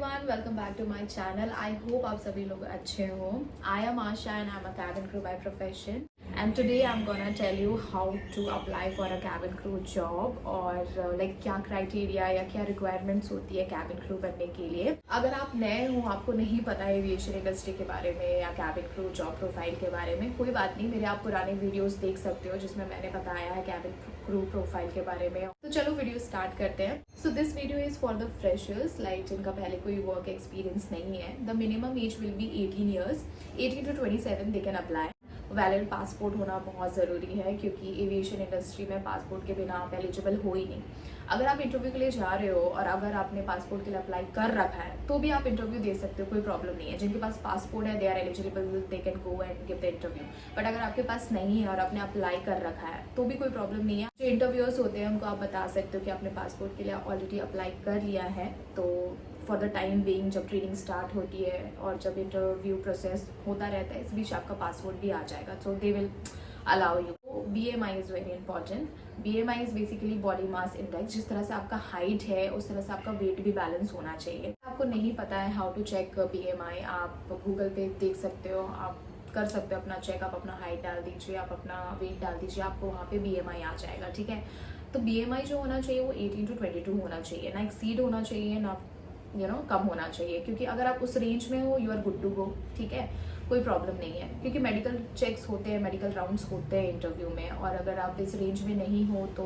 Everyone, welcome back to my channel. I hope आप सभी लोग अच्छे हो। I am Asha and I am a cabin crew by profession and today I am gonna tell you how to apply for a cabin crew job और like क्या criteria या क्या requirements होती है कैबिन क्रू बनने के लिए। अगर आप नए हो, आपको नहीं पता है एविएशन इंडस्ट्री के बारे में या कैबिन क्रू जॉब प्रोफाइल के बारे में, कोई बात नहीं, मेरे आप पुराने वीडियोस देख सकते हो जिसमें मैंने बताया है कैबिन क्रू प्रोफाइल के बारे में। तो चलो वीडियो स्टार्ट करते हैं। So this video is for the freshers, like जिनका पहले कोई वर्क एक्सपीरियंस नहीं है। The minimum age will be 18 years, 18 to 27 they can apply. Valid passport होना बहुत ज़रूरी है क्योंकि एविएशन इंडस्ट्री में पासपोर्ट के बिना आप एलिजिबल हो ही नहीं। अगर आप इंटरव्यू के लिए जा रहे हो और अगर आपने पासपोर्ट के लिए अप्लाई कर रखा है तो भी आप इंटरव्यू दे सकते हो, कोई प्रॉब्लम नहीं है। जिनके पास पासपोर्ट है they are eligible, they can go and give the interview. But अगर आपके पास नहीं है और आपने अप्लाई कर रखा है तो भी कोई प्रॉब्लम नहीं है। जो इंटरव्यूअर्स होते हैं उनको आप बता सकते हो कि आपने पासपोर्ट के लिए ऑलरेडी अप्लाई कर लिया है, तो फॉर द टाइम बीइंग जब ट्रेनिंग स्टार्ट होती है और जब इंटरव्यू प्रोसेस होता रहता है, इस बीच आपका पासपोर्ट भी आ जाएगा, so they will allow you. BMI is very important. BMI is basically body mass index. जिस तरह से आपका हाइट है उस तरह से आपका वेट भी बैलेंस होना चाहिए। आपको नहीं पता है हाउ टू चेक BMI, आप गूगल पे देख सकते हो, आप कर सकते हो अपना चेक। आप अपना हाइट डाल दीजिए, आप अपना वेट डाल दीजिए, आपको वहाँ पे BMI आ जाएगा, ठीक है। तो BMI जो होना चाहिए वो 18 to 22 होना चाहिए, ना एक्सीड होना चाहिए ना कम होना चाहिए। क्योंकि अगर आप उस रेंज में हो you are good to go, ठीक है, कोई प्रॉब्लम नहीं है। क्योंकि मेडिकल चेक्स होते हैं, मेडिकल राउंड्स होते हैं इंटरव्यू में, और अगर आप इस रेंज में नहीं हो तो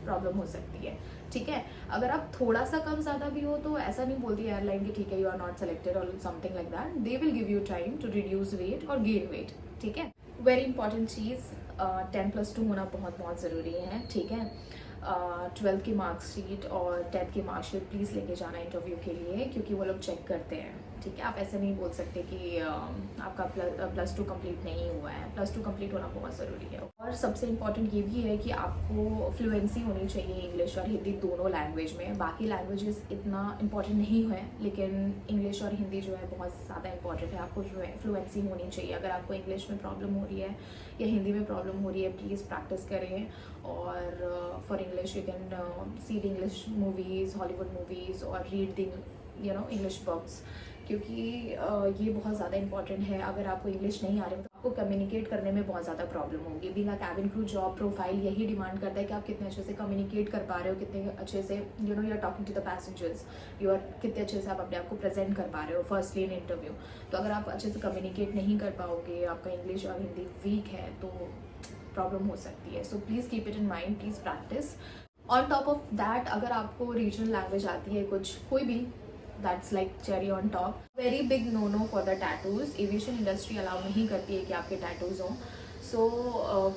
प्रॉब्लम हो सकती है, ठीक है। अगर आप थोड़ा सा कम ज़्यादा भी हो तो ऐसा नहीं बोलती एयरलाइन कि ठीक है यू आर नॉट सेलेक्टेड और something like that. They will give you time to reduce weight और गेन वेट, ठीक है। वेरी इंपॉर्टेंट चीज़, 10+2 होना बहुत बहुत ज़रूरी है, ठीक है। 12th की मार्कशीट और 10th की मार्कशीट प्लीज़ लेके जाना इंटरव्यू के लिए, क्योंकि वो लोग चेक करते हैं, ठीक है। आप ऐसे नहीं बोल सकते कि आपका +2 कंप्लीट नहीं हुआ है। +2 कंप्लीट होना बहुत ज़रूरी है। और सबसे इम्पॉर्टेंट ये भी है कि आपको फ्लुएंसी होनी चाहिए इंग्लिश और हिंदी दोनों लैंग्वेज में। बाकी लैंग्वेजेस इतना इम्पॉर्टेंट नहीं है, लेकिन इंग्लिश और हिंदी जो है बहुत ज़्यादा इंपॉर्टेंट है। आपको फ्लुएंसी होनी चाहिए। अगर आपको इंग्लिश में प्रॉब्लम हो रही है या हिंदी में प्रॉब्लम हो रही है, प्लीज़ प्रैक्टिस करें। और for English you can see the English movies, Hollywood movies, और रीड द इंग्लिश बुक्स, क्योंकि ये बहुत ज़्यादा इंपॉर्टेंट है। अगर आपको इंग्लिश नहीं आ रही तो आपको कम्युनिकेट करने में बहुत ज़्यादा प्रॉब्लम होगी। Being a cabin crew job profile यही डिमांड करता है कि आप कितने अच्छे से कम्युनिकेट कर पा रहे हो, कितने अच्छे से you are talking to the passengers, कितने अच्छे से आप अपने आप को प्रेजेंट कर पा रहे हो फर्स्टली इन इंटरव्यू। तो अगर आप अच्छे से कम्युनिकेट नहीं कर पाओगे, आपका इंग्लिश और हिंदी वीक है, तो प्रॉब्लम हो सकती है। So please keep it in mind, please practice. On top of that, अगर आपको रीजनल लैंग्वेज आती है कुछ, कोई भी, that's like cherry on top. Very big no for the tattoos. Aviation industry allow नहीं करती है कि आपके टैटूज हों। सो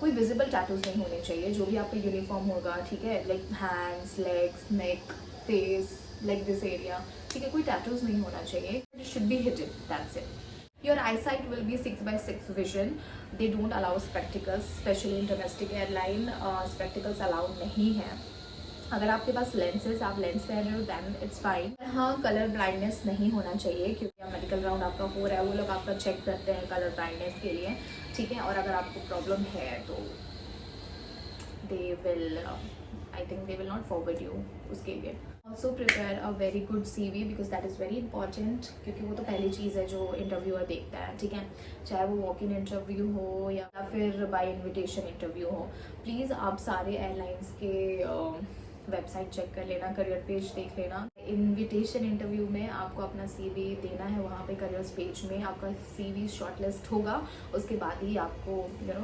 कोई विजिबल टैटूज नहीं होने चाहिए। जो भी आपका यूनिफॉर्म होगा, ठीक है, like hands, legs, neck, face, like this area, ठीक है, कोई टैटूज नहीं होना चाहिए। It should be hidden, that's it. Your eyesight will be 6/6 vision. They don't allow spectacles, especially in domestic airline. Spectacles allowed नहीं है। अगर आपके पास लेंसेज, आप लेंस पहन रहे हो, दैन इट्स फाइन। हाँ, कलर ब्लाइंडनेस नहीं होना चाहिए, क्योंकि मेडिकल राउंड आपका हो रहा है, वो लोग आपका चेक करते हैं कलर ब्लाइंडनेस के लिए, ठीक है। और अगर आपको प्रॉब्लम है तो they will I think they will not forward you उसके लिए। Also prepare a very good CV because that is very important, क्योंकि वो तो पहली चीज़ है जो इंटरव्यूअर देखता है, ठीक है। चाहे वो वॉक इन इंटरव्यू हो या फिर बाय इनविटेशन इंटरव्यू हो। प्लीज़ आप सारे एयरलाइंस के वेबसाइट चेक कर लेना, करियर पेज देख लेना। इनविटेशन इंटरव्यू में आपको अपना CV देना है, वहाँ पे करियर्स पेज में आपका CV शॉर्टलिस्ट होगा, उसके बाद ही आपको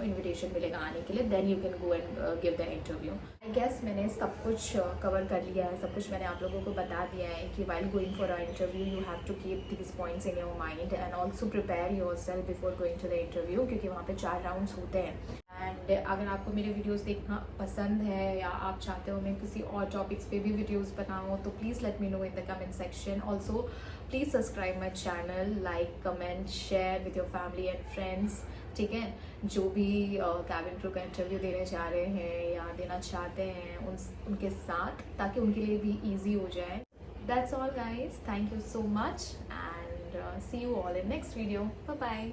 इनविटेशन मिलेगा आने के लिए। Then you can go and give the interview. I guess मैंने सब कुछ कवर कर लिया है, सब कुछ मैंने आप लोगों को बता दिया है कि while going for a interview you have to keep these points in your mind and also prepare your self before going to the interview, क्योंकि वहाँ पे 4 राउंड्स होते हैं। एंड अगर आपको मेरे वीडियोस देखना पसंद है या आप चाहते हो मैं किसी और टॉपिक्स पे भी वीडियोस बनाऊँ, तो please let me know in the comment section. Also please subscribe my channel, like, comment, share with your family and friends, ठीक है। जो भी कैबिन क्रू का इंटरव्यू देने जा रहे हैं या देना चाहते हैं उनके साथ, ताकि उनके लिए भी ईजी हो जाए। That's all guys, thank you so much and see you all in next video. Bye bye.